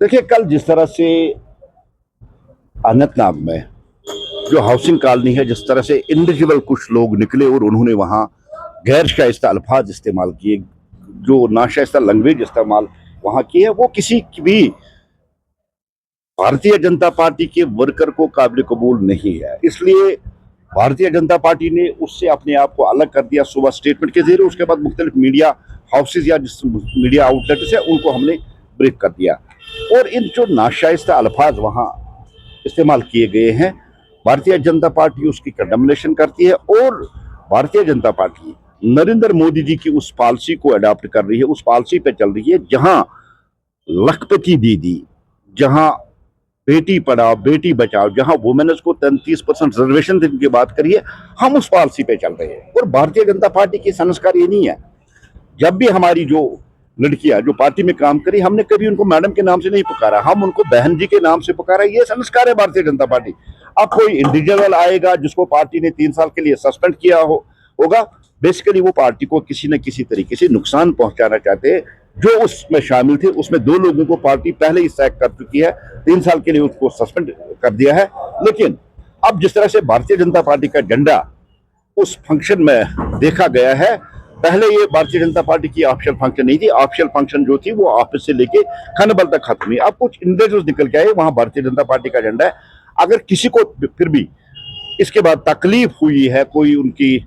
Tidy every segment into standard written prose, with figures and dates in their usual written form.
देखिए, कल जिस तरह से अनंतनाग में जो हाउसिंग कॉलोनी है, जिस तरह से इंडिविजुअल कुछ लोग निकले और उन्होंने वहां गैर शाइस्ता अल्फाज इस्तेमाल किए, जो नाशाइस्ता लैंग्वेज इस्तेमाल वहां की है, वो किसी की भी भारतीय जनता पार्टी के वर्कर को काबिल कबूल नहीं है। इसलिए भारतीय जनता पार्टी ने उससे अपने आप को अलग कर दिया सुबह स्टेटमेंट के जरिए। उसके बाद मुख्तलिफ मीडिया हाउसेज या जिस मीडिया आउटलेट्स है उनको हमने ब्रीफ कर दिया। और इन जो नाशाइस्ता अल्फाज वहां इस्तेमाल किए गए हैं, भारतीय जनता पार्टी उसकी कंडेमनेशन करती है। और भारतीय जनता पार्टी नरेंद्र मोदी जी की उस पॉलिसी को अडॉप्ट कर रही है, उस पॉलिसी पे चल रही है जहां लखपति दीदी, जहां बेटी पढ़ाओ बेटी बचाओ, जहां वुमेन्स को 33% रिजर्वेशन देने की बात करिए, हम उस पॉलिसी पे चल रहे हैं। और भारतीय जनता पार्टी की संस्कार ये नहीं है। जब भी हमारी जो लड़कियां जो पार्टी में काम करी, हमने कभी उनको मैडम के नाम से नहीं पुकारा, हम उनको बहन जी के नाम से पुकारा। ये संस्कार है भारतीय जनता पार्टी। अब कोई इंडिविजुअल आएगा जिसको पार्टी ने 3 साल के लिए सस्पेंड किया होगा, बेसिकली वो पार्टी को किसी न किसी तरीके से नुकसान पहुंचाना चाहते हैं। जो उसमें शामिल थे, उसमें 2 लोगों को पार्टी पहले ही सैक कर चुकी है, 3 साल के लिए उसको सस्पेंड कर दिया है। लेकिन अब जिस तरह से भारतीय जनता पार्टी का झंडा उस फंक्शन में देखा गया है, पहले ये भारतीय जनता पार्टी की ऑफिशियल फंक्शन नहीं थी। ऑफिशियल फंक्शन जो थी वो ऑफिस से लेके खनबल तक खत्म हुई। अब कुछ इंडिविजुअल्स निकल के आए, वहां भारतीय जनता पार्टी का झंडा है। अगर किसी को फिर भी इसके बाद तकलीफ हुई है, कोई उनकी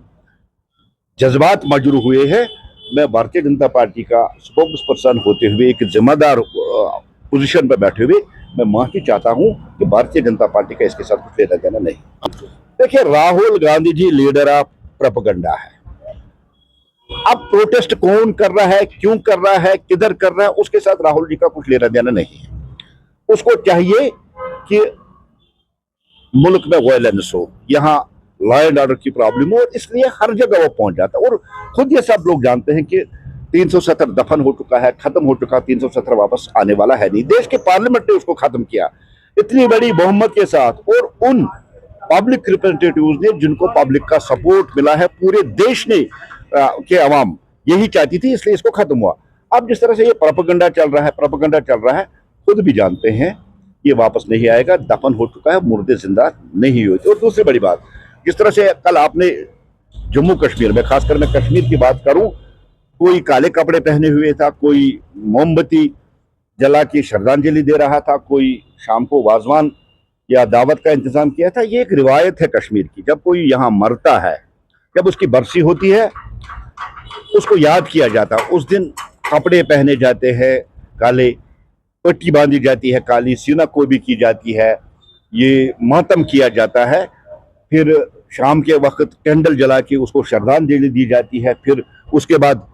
जज्बात मजरूह हुए हैं, मैं भारतीय जनता पार्टी का स्पोक्स पर्सन होते हुए, एक जिम्मेदार पोजीशन पर बैठे हुए, मैं माफी चाहता हूं कि भारतीय जनता पार्टी का इसके साथ कुछ लेना देना नहीं। देखिए, Rahul Gandhi ji leader of propaganda है। अब प्रोटेस्ट कौन कर रहा है, क्यों कर रहा है, किधर कर रहा है, उसके साथ राहुल जी का कुछ लेना देना नहीं है। उसको चाहिए कि मुल्क में वायलेंस हो, यहाँ लॉ एंड ऑर्डर की प्रॉब्लम हो, और इसलिए हर जगह वो पहुंच जाता है। और खुद ये सब लोग जानते हैं कि 370 दफन हो चुका है, खत्म हो चुका, 370 वापस आने वाला है नहीं। देश के पार्लियामेंट ने उसको खत्म किया इतनी बड़ी बहुमत के साथ, और उन पब्लिक रिप्रेजेंटेटिव्स ने जिनको पब्लिक का सपोर्ट मिला है, पूरे देश ने के अवाम यही चाहती थी, इसलिए इसको खत्म हुआ। अब जिस तरह से ये प्रोपेगेंडा चल रहा है, खुद भी जानते हैं ये वापस नहीं आएगा, दफन हो चुका है, मुर्दे जिंदा नहीं होते। और दूसरी बड़ी बात, जिस तरह से कल आपने जम्मू कश्मीर में, खासकर मैं कश्मीर की बात करूं, कोई काले कपड़े पहने हुए था, कोई मोमबत्ती जला के श्रद्धांजलि दे रहा था, कोई शाम को वाजवान या दावत का इंतजाम किया था। ये एक रिवायत है कश्मीर की। जब कोई यहाँ मरता है, जब उसकी बरसी होती है, उसको याद किया जाता है। उस दिन कपड़े पहने जाते हैं काले, पट्टी बांधी जाती है काली, सीना कोबी की जाती है, ये मातम किया जाता है। फिर शाम के वक्त कैंडल जला के उसको श्रद्धांजलि दी जाती है। फिर उसके बाद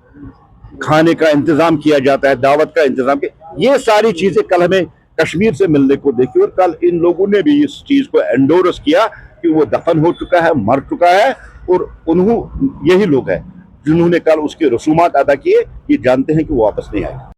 खाने का इंतजाम किया जाता है, दावत का इंतजाम किया। ये सारी चीजें कल हमें कश्मीर से मिलने को देखी, और कल इन लोगों ने भी इस चीज को एंडोर्स किया कि वो दफन हो चुका है, मर चुका है। और यही लोग हैं जिन्होंने कल उसके रसूमात अदा किए, ये जानते हैं कि वो वापस नहीं आएगा।